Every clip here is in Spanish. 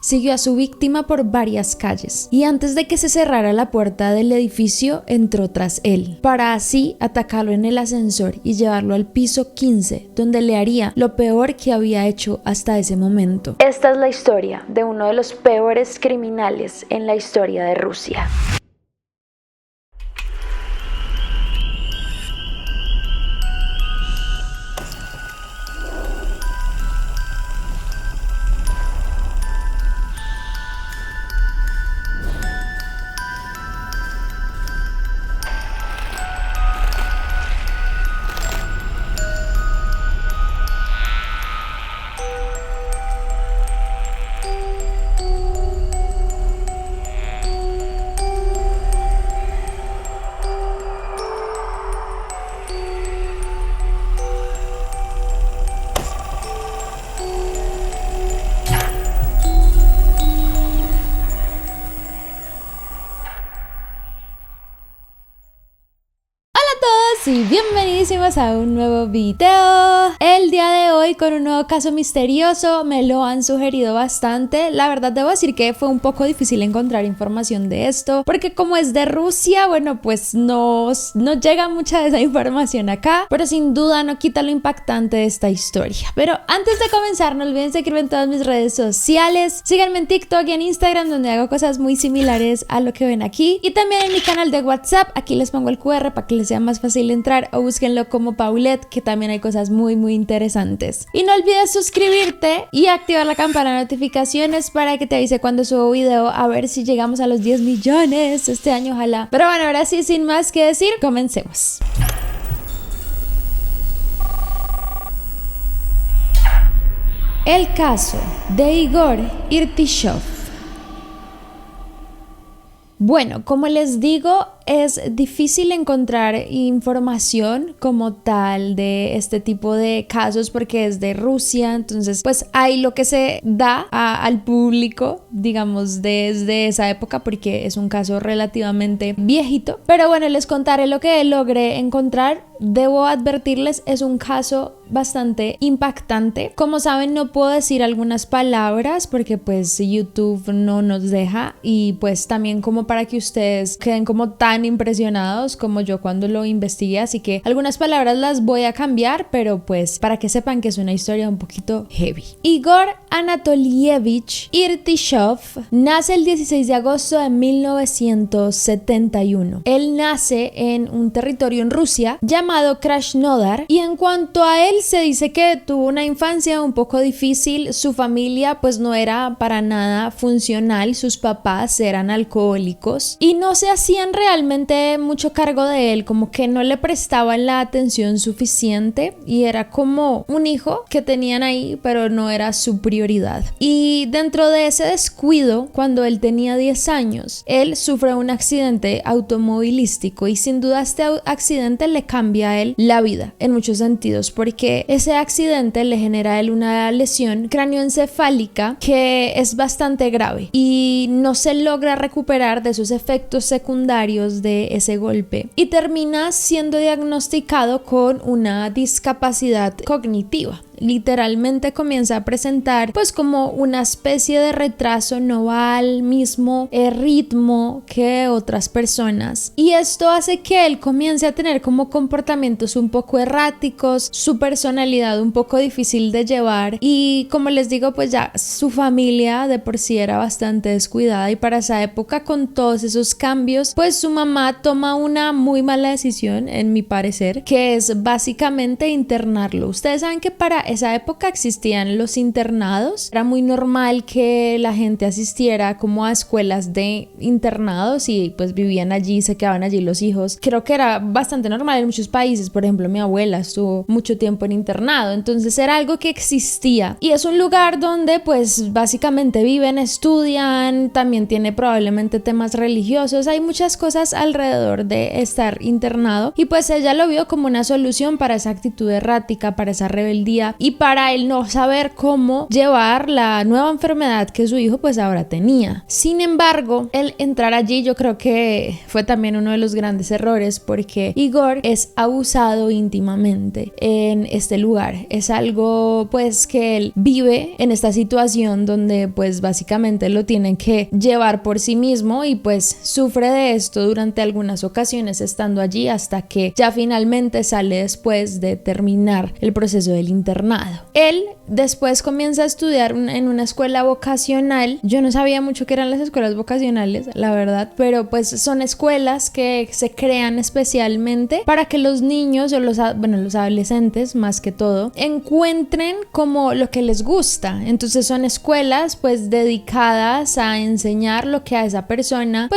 siguió a su víctima por varias calles y antes de que se cerrara la puerta del edificio entró tras él, para así atacarlo en el ascensor y llevarlo al piso 15, donde le haría lo peor que había hecho hasta ese momento. Esta es la historia de uno de los peores criminales en la historia de Rusia. Y bienvenidísimos a un nuevo video. El día de hoy con un nuevo caso misterioso. Me lo han sugerido bastante. La verdad debo decir que fue un poco difícil encontrar información de esto, porque como es de Rusia, bueno, pues no llega mucha de esa información acá, pero sin duda no quita lo impactante de esta historia. Pero antes de comenzar, no olviden seguirme en todas mis redes sociales. Síganme en TikTok y en Instagram, donde hago cosas muy similares a lo que ven aquí, y también en mi canal de WhatsApp. Aquí les pongo el QR para que les sea más fácil entrar, o búsquenlo como Paulette, que también hay cosas muy interesantes. Y no olvides suscribirte y activar la campana de notificaciones para que te avise cuando subo video, a ver si llegamos a los 10 millones este año, ojalá. Pero bueno, ahora sí, sin más que decir, comencemos. El caso de Igor Irtishov. Bueno, como les digo, es difícil encontrar información como tal de este tipo de casos porque es de Rusia, entonces pues hay lo que se da al público, digamos, desde esa época, porque es un caso relativamente viejito. Pero bueno, les contaré lo que logré encontrar. Debo advertirles, es un caso bastante impactante. Como saben, no puedo decir algunas palabras porque pues YouTube no nos deja, y pues también como para que ustedes queden como tan impresionados como yo cuando lo investigué, así que algunas palabras las voy a cambiar, pero pues para que sepan que es una historia un poquito heavy. Igor Anatolievich Irtishov nace el 16 de agosto de 1971. Él nace en un territorio en Rusia llamado Krasnodar, y en cuanto a él se dice que tuvo una infancia un poco difícil. Su familia pues no era para nada funcional, sus papás eran alcohólicos y no se hacían realmente mucho cargo de él, como que no le prestaban la atención suficiente, y era como un hijo que tenían ahí, pero no era su prioridad. Y dentro de ese descuido, cuando él tenía 10 años, él sufre un accidente automovilístico, y sin duda este accidente le cambia a él la vida en muchos sentidos, porque ese accidente le genera a él una lesión cráneoencefálica que es bastante grave y no se logra recuperar de sus efectos secundarios de ese golpe, y termina siendo diagnosticado con una discapacidad cognitiva. Literalmente comienza a presentar pues como una especie de retraso, no va al mismo ritmo que otras personas, y esto hace que él comience a tener como comportamientos un poco erráticos, su personalidad un poco difícil de llevar, y como les digo, pues ya su familia de por sí era bastante descuidada, y para esa época, con todos esos cambios, pues su mamá toma una muy mala decisión, en mi parecer, que es básicamente internarlo. Ustedes saben que para esa época existían los internados. Era muy normal que la gente asistiera como a escuelas de internados y pues vivían allí, se quedaban allí los hijos. Creo que era bastante normal en muchos países. Por ejemplo, mi abuela estuvo mucho tiempo en internado, entonces era algo que existía, y es un lugar donde pues básicamente viven, estudian, también tiene probablemente temas religiosos, hay muchas cosas alrededor de estar internado, y pues ella lo vio como una solución para esa actitud errática, para esa rebeldía y para él no saber cómo llevar la nueva enfermedad que su hijo pues ahora tenía. Sin embargo, el entrar allí yo creo que fue también uno de los grandes errores, porque Igor es abusado íntimamente en este lugar. Es algo pues que él vive en esta situación donde pues básicamente lo tienen que llevar por sí mismo y pues sufre de esto durante algunas ocasiones estando allí hasta que ya finalmente sale después de terminar el proceso del internado. Él después comienza a estudiar en una escuela vocacional. Yo no sabía mucho qué eran las escuelas vocacionales, la verdad, pero pues son escuelas que se crean especialmente para que los niños o los adolescentes más que todo encuentren como lo que les gusta. Entonces son escuelas pues dedicadas a enseñar lo que a esa persona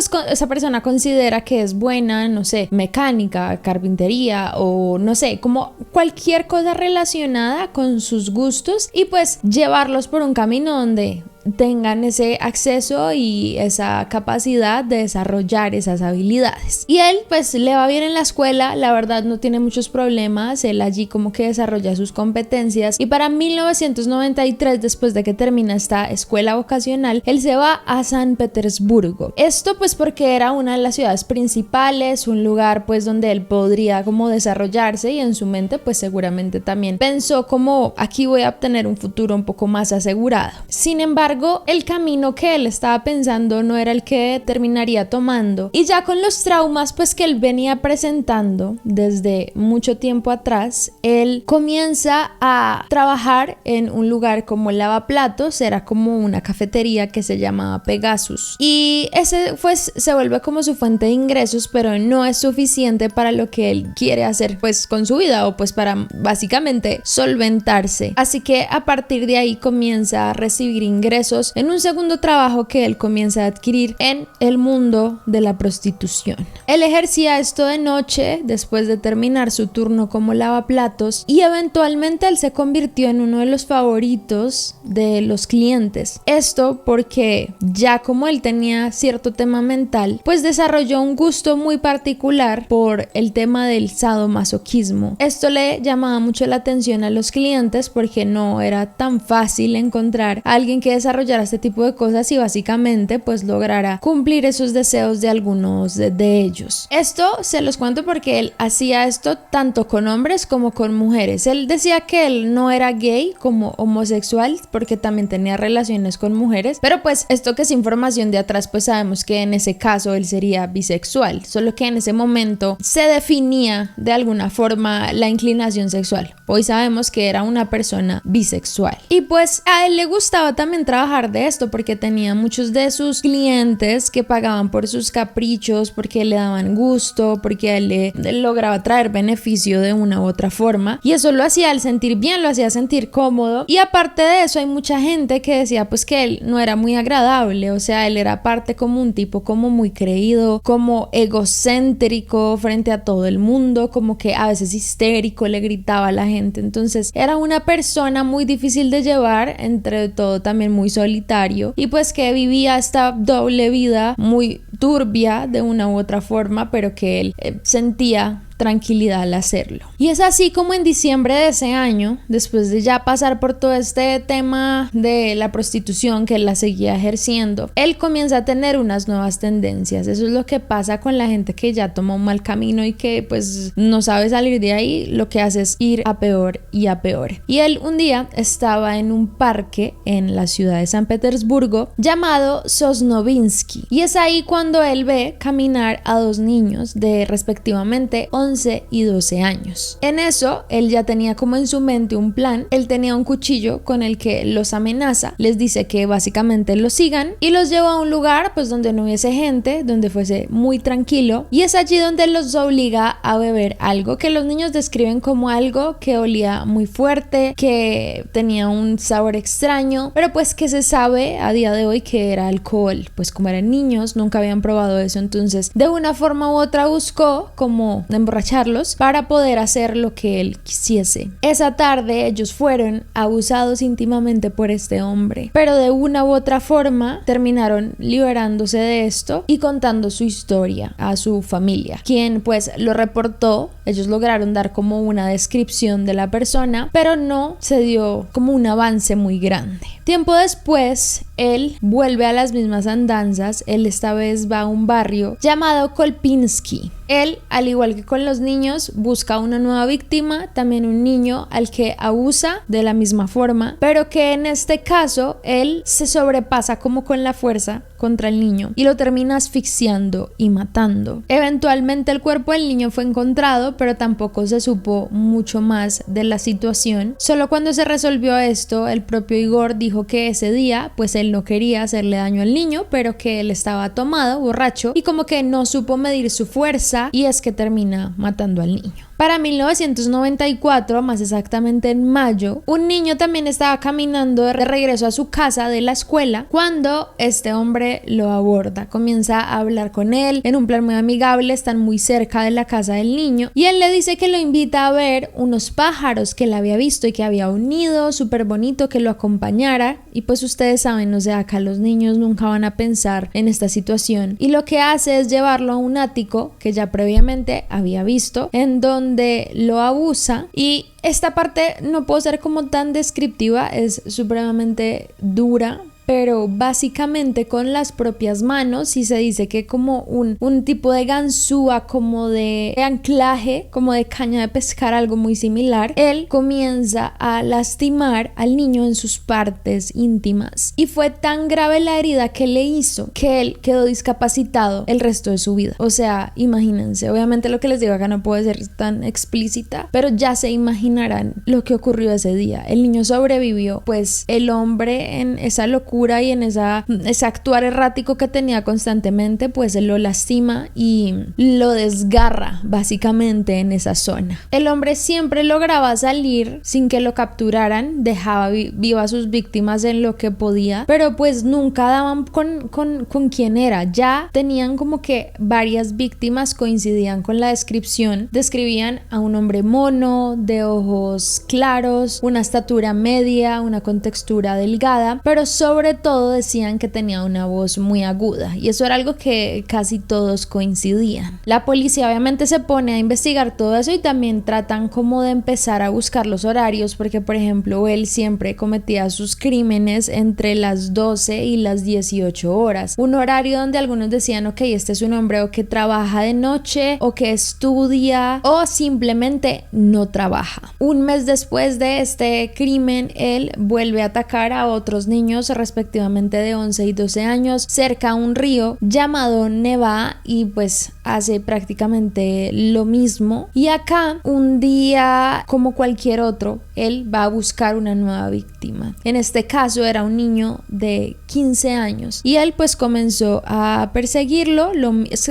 considera que es buena, no sé, mecánica, carpintería o no sé, como cualquier cosa relacionada con sus gustos y pues llevarlos por un camino donde tengan ese acceso y esa capacidad de desarrollar esas habilidades. Y él pues le va bien en la escuela, la verdad no tiene muchos problemas, él allí como que desarrolla sus competencias y para 1993, después de que termina esta escuela vocacional, él se va a San Petersburgo. Esto pues porque era una de las ciudades principales, un lugar pues donde él podría como desarrollarse y en su mente pues seguramente también pensó como aquí voy a obtener un futuro un poco más asegurado. Sin embargo, el camino que él estaba pensando no era el que terminaría tomando y ya con los traumas pues que él venía presentando desde mucho tiempo atrás, él comienza a trabajar en un lugar como lavaplatos, era como una cafetería que se llamaba Pegasus y ese pues se vuelve como su fuente de ingresos, pero no es suficiente para lo que él quiere hacer pues con su vida o pues para básicamente solventarse, así que a partir de ahí comienza a recibir ingresos en un segundo trabajo que él comienza a adquirir en el mundo de la prostitución. Él ejercía esto de noche después de terminar su turno como lavaplatos y eventualmente él se convirtió en uno de los favoritos de los clientes. Esto porque ya como él tenía cierto tema mental, pues desarrolló un gusto muy particular por el tema del sadomasoquismo. Esto le llamaba mucho la atención a los clientes porque no era tan fácil encontrar a alguien que desarrollara este tipo de cosas y básicamente pues lograra cumplir esos deseos de algunos de ellos. Esto se los cuento porque él hacía esto tanto con hombres como con mujeres. Él decía que él no era gay como homosexual porque también tenía relaciones con mujeres, pero pues esto que es información de atrás pues sabemos que en ese caso él sería bisexual, solo que en ese momento se definía de alguna forma la inclinación sexual. Hoy sabemos que era una persona bisexual y pues a él le gustaba también trabajar de esto porque tenía muchos de sus clientes que pagaban por sus caprichos, porque le daban gusto, porque él le lograba traer beneficio de una u otra forma y eso lo hacía al sentir bien, lo hacía sentir cómodo y aparte de eso hay mucha gente que decía pues que él no era muy agradable, o sea, él era aparte como un tipo como muy creído, como egocéntrico frente a todo el mundo, como que a veces histérico, le gritaba a la gente, entonces era una persona muy difícil de llevar, entre todo también muy solitario y pues que vivía esta doble vida muy turbia de una u otra forma, pero que él sentía tranquilidad al hacerlo. Y es así como en diciembre de ese año, después de ya pasar por todo este tema de la prostitución que él la seguía ejerciendo, él comienza a tener unas nuevas tendencias. Eso es lo que pasa con la gente que ya toma un mal camino y que pues no sabe salir de ahí, lo que hace es ir a peor y a peor. Y él un día estaba en un parque en la ciudad de San Petersburgo llamado Sosnovinsky y es ahí cuando él ve caminar a dos niños de respectivamente 11 y 12 años. En eso, él ya tenía como en su mente un plan. Él tenía un cuchillo con el que los amenaza, les dice que básicamente los sigan y los lleva a un lugar pues donde no hubiese gente, donde fuese muy tranquilo y es allí donde los obliga a beber algo que los niños describen como algo que olía muy fuerte, que tenía un sabor extraño, pero pues que se sabe a día de hoy que era alcohol. Pues como eran niños, nunca habían probado eso, entonces de una forma u otra buscó como emborracharse emborracharlos para poder hacer lo que él quisiese. Esa tarde ellos fueron abusados íntimamente por este hombre, pero de una u otra forma terminaron liberándose de esto y contando su historia a su familia, quien pues lo reportó. Ellos lograron dar como una descripción de la persona, pero no se dio como un avance muy grande. Tiempo después, él vuelve a las mismas andanzas. Él esta vez va a un barrio llamado Kolpinsky. Él, al igual que con los niños, busca una nueva víctima, también un niño al que abusa de la misma forma, pero que en este caso él se sobrepasa como con la fuerza contra el niño y lo termina asfixiando y matando. Eventualmente el cuerpo del niño fue encontrado, pero tampoco se supo mucho más de la situación. Solo cuando se resolvió esto, el propio Igor dijo que ese día pues él no quería hacerle daño al niño, pero que él estaba tomado, borracho, y como que no supo medir su fuerza, y es que termina matando al niño. Para 1994, más exactamente en mayo, un niño también estaba caminando de regreso a su casa de la escuela cuando este hombre lo aborda. Comienza a hablar con él en un plan muy amigable, están muy cerca de la casa del niño y él le dice que lo invita a ver unos pájaros que él había visto y que había un nido súper bonito que lo acompañara. Y pues ustedes saben, o sea, acá los niños nunca van a pensar en esta situación, y lo que hace es llevarlo a un ático que ya previamente había visto, en donde lo abusa. Y esta parte no puedo ser como tan descriptiva, es supremamente dura, pero básicamente con las propias manos, y se dice que como un tipo de ganzúa, como de anclaje, como de caña de pescar, algo muy similar, él comienza a lastimar al niño en sus partes íntimas, y fue tan grave la herida que le hizo que él quedó discapacitado el resto de su vida. O sea, imagínense, obviamente lo que les digo acá no puede ser tan explícita, pero ya se imaginarán lo que ocurrió ese día. El niño sobrevivió, pues el hombre, en esa locura y en ese actuar errático que tenía constantemente, pues él lo lastima y lo desgarra básicamente en esa zona. El hombre siempre lograba salir sin que lo capturaran, dejaba viva a sus víctimas en lo que podía, pero pues nunca daban con quién era. Ya tenían como que varias víctimas coincidían con la descripción. Describían a un hombre mono, de ojos claros, una estatura media, una contextura delgada, pero sobre todo decían que tenía una voz muy aguda, y eso era algo que casi todos coincidían. La policía obviamente se pone a investigar todo eso y también tratan como de empezar a buscar los horarios, porque por ejemplo él siempre cometía sus crímenes entre las 12 y las 18 horas, un horario donde algunos decían ok, este es un hombre o que trabaja de noche o que estudia o simplemente no trabaja. Un mes después de este crimen, él vuelve a atacar a otros niños respectivamente de 11 y 12 años cerca a un río llamado Neva, y pues hace prácticamente lo mismo. Y acá, un día como cualquier otro, él va a buscar una nueva víctima. En este caso era un niño de 15 años y él pues comenzó a perseguirlo.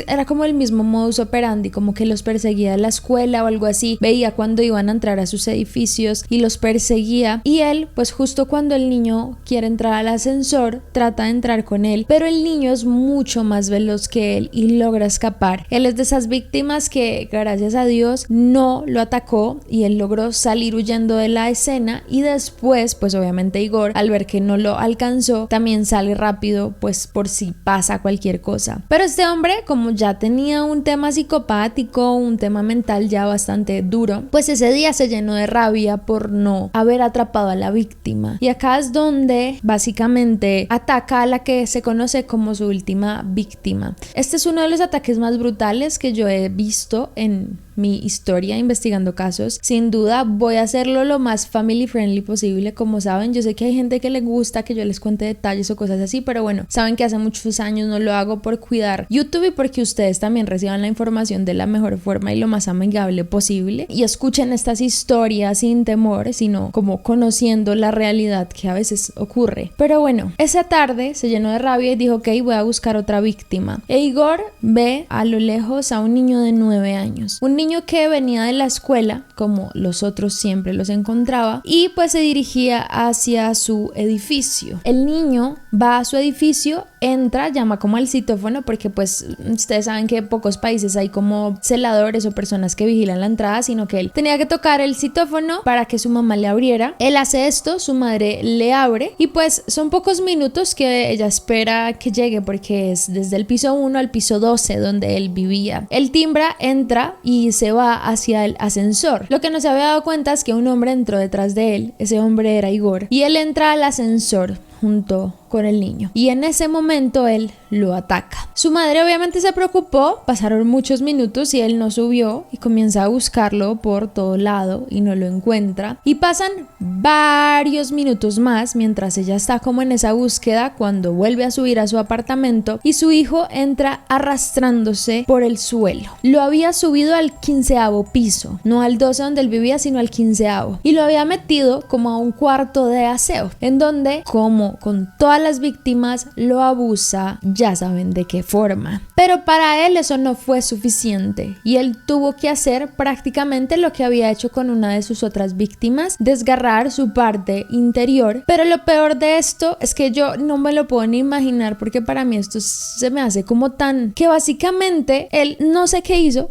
Era como el mismo modus operandi, como que los perseguía en la escuela o algo así, veía cuando iban a entrar a sus edificios y los perseguía, y él pues justo cuando el niño quiere entrar al ascensor trata de entrar con él, pero el niño es mucho más veloz que él y logra escapar. Él es de esas víctimas que gracias a Dios no lo atacó y él logró salir huyendo de la escena, y después pues obviamente Igor, al ver que no lo alcanzó, también sale rápido pues por si pasa cualquier cosa. Pero este hombre, como ya tenía un tema psicopático, un tema mental ya bastante duro, pues ese día se llenó de rabia por no haber atrapado a la víctima, y acá es donde básicamente ataca a la que se conoce como su última víctima. Este es uno de los ataques más brutales que yo he visto en mi historia investigando casos. Sin duda voy a hacerlo lo más family friendly posible. Como saben, yo sé que hay gente que le gusta que yo les cuente detalles o cosas así, pero bueno, saben que hace muchos años no lo hago por cuidar YouTube y porque ustedes también reciban la información de la mejor forma y lo más amigable posible, y escuchen estas historias sin temor, sino como conociendo la realidad que a veces ocurre. Pero bueno, esa tarde se llenó de rabia y dijo ok, voy a buscar otra víctima. E Igor ve a lo lejos a un niño de 9 años, un niño que venía de la escuela, como los otros siempre los encontraba, y pues se dirigía hacia su edificio. El niño va a su edificio entra, llama como al citófono, porque pues ustedes saben que en pocos países hay como celadores o personas que vigilan la entrada, sino que él tenía que tocar el citófono para que su mamá le abriera. Él hace esto, su madre le abre y pues son pocos minutos que ella espera que llegue, porque es desde el piso 1 al piso 12 donde él vivía. Él timbra, entra y se va hacia el ascensor. Lo que no se había dado cuenta es que un hombre entró detrás de él. Ese hombre era Igor y él entra al ascensor junto con el niño y en ese momento él lo ataca. Su madre obviamente se preocupó, pasaron muchos minutos y él no subió y comienza a buscarlo por todo lado y no lo encuentra y pasan varios minutos más mientras ella está como en esa búsqueda, cuando vuelve a subir a su apartamento y su hijo entra arrastrándose por el suelo. Lo había subido al 15º piso, no al 12 donde él vivía, sino al 15º, y lo había metido como a un cuarto de aseo en donde, como con todas las víctimas, lo abusa, ya saben de qué forma. Pero para él eso no fue suficiente y él tuvo que hacer prácticamente lo que había hecho con una de sus otras víctimas, desgarrar su parte interior. Pero lo peor de esto es que yo no me lo puedo ni imaginar, porque para mí esto se me hace como tan que básicamente él no sé qué hizo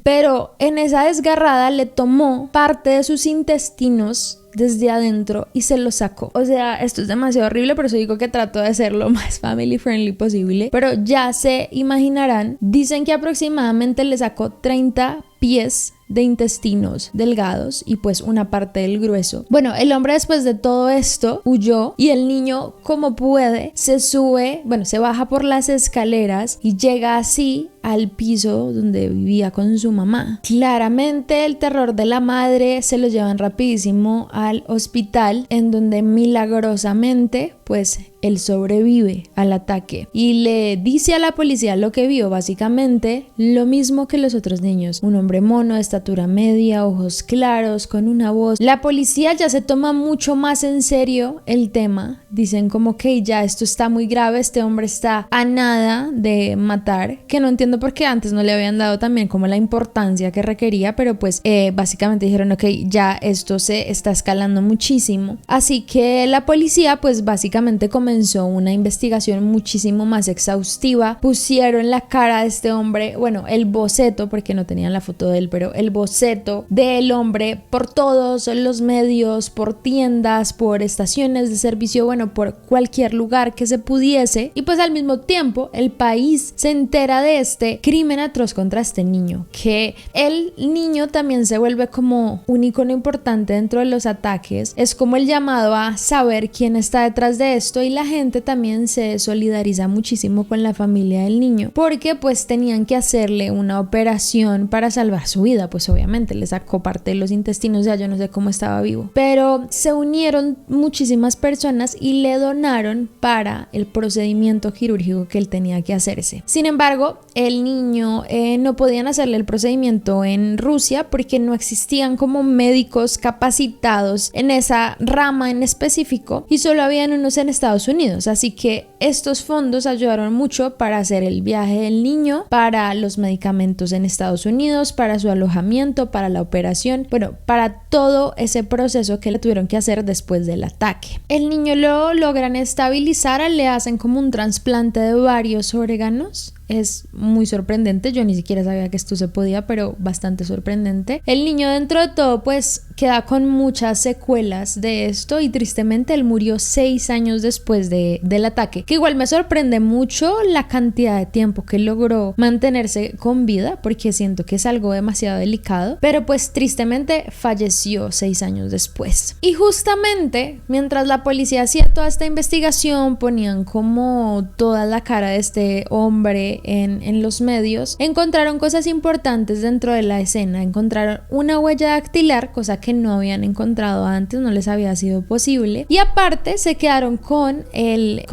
pero en esa desgarrada le tomó parte de sus intestinos desde adentro y se lo sacó. O sea, esto es demasiado horrible, por eso digo que trato de ser lo más family friendly posible, pero ya se imaginarán, dicen que aproximadamente le sacó 30 pies de intestinos delgados y pues una parte del grueso. Bueno, el hombre después de todo esto huyó y el niño, como puede, se baja por las escaleras y llega así al piso donde vivía con su mamá. Claramente el terror de la madre se lo llevan rapidísimo al hospital, en donde milagrosamente pues él sobrevive al ataque y le dice a la policía lo que vio, básicamente lo mismo que los otros niños: un hombre mono, de estatura media, ojos claros, con una voz. La policía ya se toma mucho más en serio el tema, dicen como que ya esto está muy grave, este hombre está a nada de matar, que no entiendo por qué antes no le habían dado también como la importancia que requería, pero pues básicamente dijeron ok, ya esto se está escalando muchísimo, así que la policía pues básicamente comenzó una investigación muchísimo más exhaustiva. Pusieron la cara de este hombre, bueno, el boceto, porque no tenían la foto de él, pero el boceto del hombre por todos los medios, por tiendas, por estaciones de servicio, bueno, por cualquier lugar que se pudiese, y pues al mismo tiempo el país se entera de este crimen atroz contra este niño, que el niño también se vuelve como un icono importante dentro de los ataques, es como el llamado a saber quién está detrás de esto, y la gente también se solidariza muchísimo con la familia del niño, porque pues tenían que hacerle una operación para salvar su vida, pues obviamente le sacó parte de los intestinos, ya yo no sé cómo estaba vivo, pero se unieron muchísimas personas y le donaron para el procedimiento quirúrgico que él tenía que hacerse. Sin embargo, el niño no podían hacerle el procedimiento en Rusia porque no existían como médicos capacitados en esa rama en específico y solo habían unos en Estados Unidos, así que estos fondos ayudaron mucho para hacer el viaje del niño, para los medicamentos en Estados Unidos, para su alojamiento, para la operación, bueno, para todo ese proceso que le tuvieron que hacer después del ataque. El niño lo logran estabilizar, le hacen como un trasplante de varios órganos. Es muy sorprendente, yo ni siquiera sabía que esto se podía, pero bastante sorprendente. El niño, dentro de todo, pues queda con muchas secuelas de esto y tristemente él murió 6 años después del ataque, que igual me sorprende mucho la cantidad de tiempo que logró mantenerse con vida, porque siento que es algo demasiado delicado, pero pues tristemente falleció 6 años después. Y justamente mientras la policía hacía toda esta investigación, ponían como toda la cara de este hombre en los medios, encontraron cosas importantes dentro de la escena. Encontraron una huella dactilar, cosa que no habían encontrado antes, no les había sido posible, y aparte se quedaron con el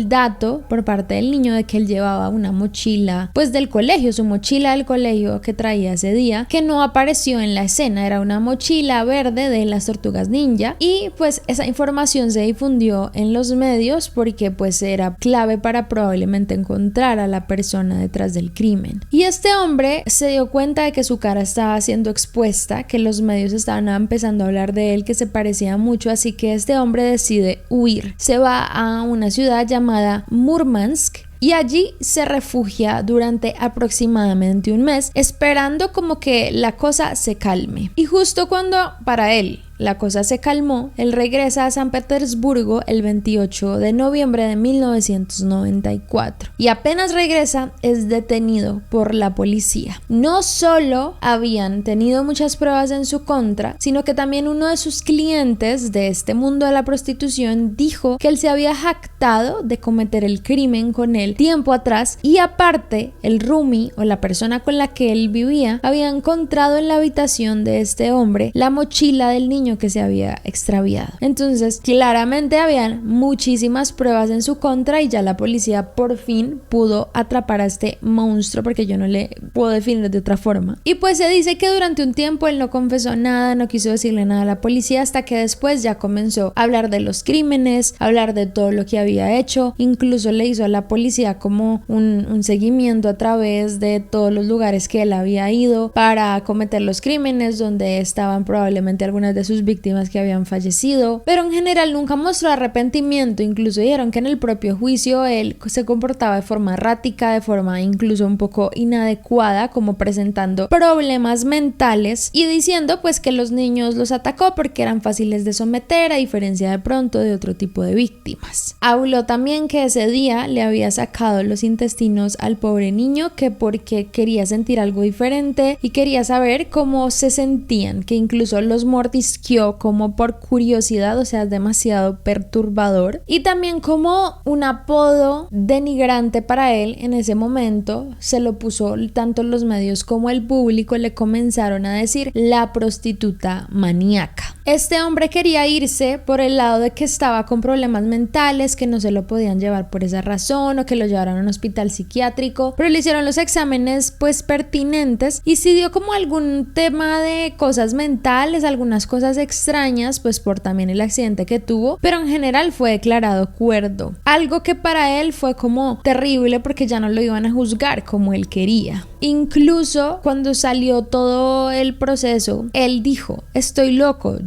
dato por parte del niño de que él llevaba una mochila pues del colegio, su mochila del colegio que traía ese día, que no apareció en la escena, era una mochila verde de las Tortugas Ninja, y pues esa información se difundió en los medios porque pues era clave para probablemente encontrar a la la persona detrás del crimen. Y este hombre se dio cuenta de que su cara estaba siendo expuesta, que los medios estaban empezando a hablar de él, que se parecía mucho, así que este hombre decide huir. Se va a una ciudad llamada Murmansk y allí se refugia durante aproximadamente un mes, esperando como que la cosa se calme. Y justo cuando para él la cosa se calmó, él regresa a San Petersburgo el 28 de noviembre de 1994 y apenas regresa es detenido por la policía. No solo habían tenido muchas pruebas en su contra, sino que también uno de sus clientes de este mundo de la prostitución dijo que él se había jactado de cometer el crimen con él tiempo atrás, y aparte el roomie o la persona con la que él vivía había encontrado en la habitación de este hombre la mochila del niño que se había extraviado. Entonces claramente habían muchísimas pruebas en su contra y ya la policía por fin pudo atrapar a este monstruo, porque yo no le puedo definir de otra forma. Y pues se dice que durante un tiempo él no confesó nada, no quiso decirle nada a la policía, hasta que después ya comenzó a hablar de los crímenes, a hablar de todo lo que había hecho, incluso le hizo a la policía como un seguimiento a través de todos los lugares que él había ido para cometer los crímenes, donde estaban probablemente algunas de sus víctimas que habían fallecido, pero en general nunca mostró arrepentimiento. Incluso dijeron que en el propio juicio él se comportaba de forma errática, de forma incluso un poco inadecuada, como presentando problemas mentales y diciendo pues que los niños los atacó porque eran fáciles de someter, a diferencia de pronto de otro tipo de víctimas. Habló también que ese día le había sacado los intestinos al pobre niño, que porque quería sentir algo diferente y quería saber cómo se sentían, que incluso los mordisqueó como por curiosidad, o sea, es demasiado perturbador. Y también como un apodo denigrante para él en ese momento se lo puso tanto los medios como el público, le comenzaron a decir la prostituta maníaca. Este hombre quería irse por el lado de que estaba con problemas mentales, que no se lo podían llevar por esa razón o que lo llevaran a un hospital psiquiátrico, pero le hicieron los exámenes pues pertinentes y sí dio como algún tema de cosas mentales, algunas cosas extrañas pues por también el accidente que tuvo, pero en general fue declarado cuerdo, algo que para él fue como terrible porque ya no lo iban a juzgar como él quería. Incluso cuando salió todo el proceso, él dijo: estoy loco,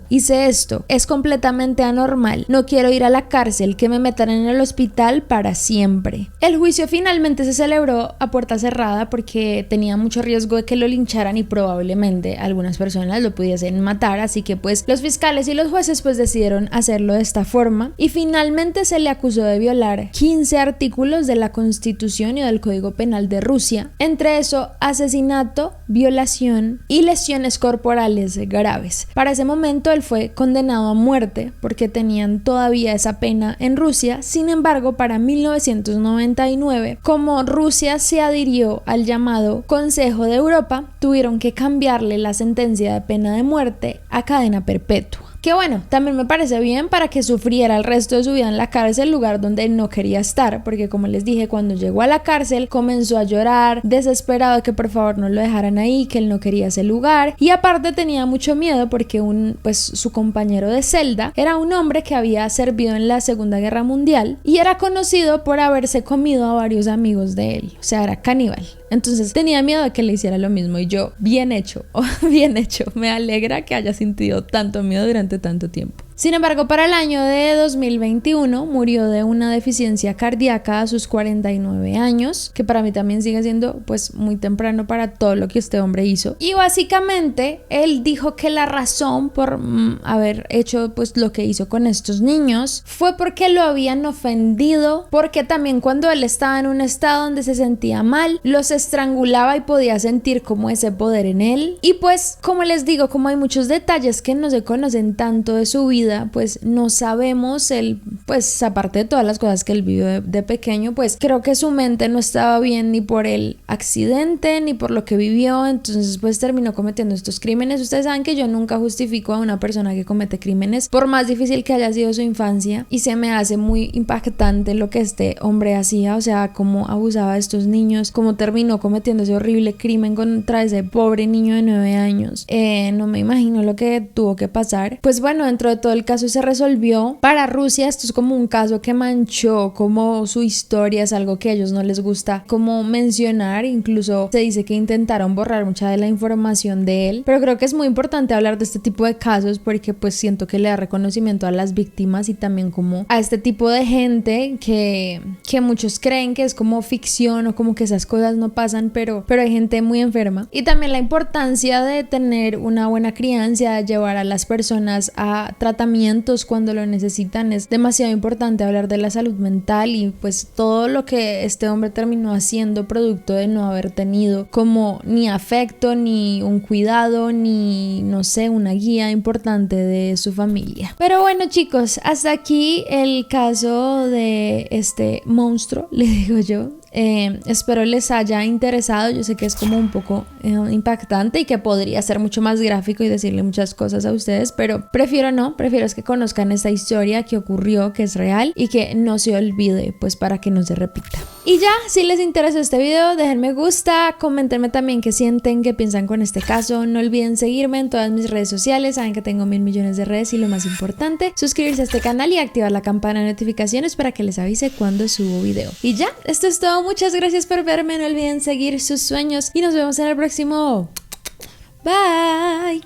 hice esto, es completamente anormal, no quiero ir a la cárcel, que me metan en el hospital para siempre. El juicio finalmente se celebró a puerta cerrada porque tenía mucho riesgo de que lo lincharan y probablemente algunas personas lo pudiesen matar, así que pues los fiscales y los jueces pues decidieron hacerlo de esta forma y finalmente se le acusó de violar 15 artículos de la Constitución y del Código Penal de Rusia, entre eso asesinato, violación y lesiones corporales graves. Para ese momento él fue condenado a muerte porque tenían todavía esa pena en Rusia. Sin embargo, para 1999, como Rusia se adhirió al llamado Consejo de Europa, tuvieron que cambiarle la sentencia de pena de muerte a cadena perpetua. Que bueno, también me parece bien para que sufriera el resto de su vida en la cárcel, lugar donde no quería estar, porque como les dije, cuando llegó a la cárcel comenzó a llorar, desesperado de que por favor no lo dejaran ahí, que él no quería ese lugar, y aparte tenía mucho miedo porque su compañero de celda era un hombre que había servido en la Segunda Guerra Mundial y era conocido por haberse comido a varios amigos de él, o sea, era caníbal. Entonces tenía miedo de que le hiciera lo mismo y yo, bien hecho, me alegra que haya sentido tanto miedo durante tanto tiempo. Sin embargo, para el año de 2021 murió de una deficiencia cardíaca a sus 49 años, que para mí también sigue siendo pues muy temprano para todo lo que este hombre hizo. Y básicamente él dijo que la razón por haber hecho pues lo que hizo con estos niños fue porque lo habían ofendido, porque también cuando él estaba en un estado donde se sentía mal, los estrangulaba y podía sentir como ese poder en él. Y pues como les digo, como hay muchos detalles que no se conocen tanto de su vida, pues no sabemos pues aparte de todas las cosas que él vivió de pequeño, pues creo que su mente no estaba bien ni por el accidente ni por lo que vivió, entonces pues terminó cometiendo estos crímenes. Ustedes saben que yo nunca justifico a una persona que comete crímenes, por más difícil que haya sido su infancia, y se me hace muy impactante lo que este hombre hacía, o sea, cómo abusaba de estos niños, cómo terminó cometiendo ese horrible crimen contra ese pobre niño de 9 años. No me imagino lo que tuvo que pasar. Pues bueno, dentro de todo todo el caso se resolvió. Para Rusia esto es como un caso que manchó como su historia, es algo que a ellos no les gusta como mencionar, incluso se dice que intentaron borrar mucha de la información de él, pero creo que es muy importante hablar de este tipo de casos porque pues siento que le da reconocimiento a las víctimas y también como a este tipo de gente que muchos creen que es como ficción o como que esas cosas no pasan, pero hay gente muy enferma. Y también la importancia de tener una buena crianza, llevar a las personas a tratamientos cuando lo necesitan. Es demasiado importante hablar de la salud mental y pues todo lo que este hombre terminó haciendo producto de no haber tenido como ni afecto, ni un cuidado, ni no sé, una guía importante de su familia. Pero bueno chicos, hasta aquí el caso de este monstruo, le digo yo. Espero les haya interesado. Yo sé que es como un poco impactante y que podría ser mucho más gráfico y decirle muchas cosas a ustedes, pero prefiero es que conozcan esta historia que ocurrió, que es real y que no se olvide, pues para que no se repita. Y ya, si les interesó este video, déjenme me gusta, coméntenme también qué sienten, qué piensan con este caso. No olviden seguirme en todas mis redes sociales, saben que tengo 1000 millones de redes y lo más importante, suscribirse a este canal y activar la campana de notificaciones para que les avise cuando subo video. Y ya, esto es todo. Muchas gracias por verme, no olviden seguir sus sueños y nos vemos en el próximo. Bye.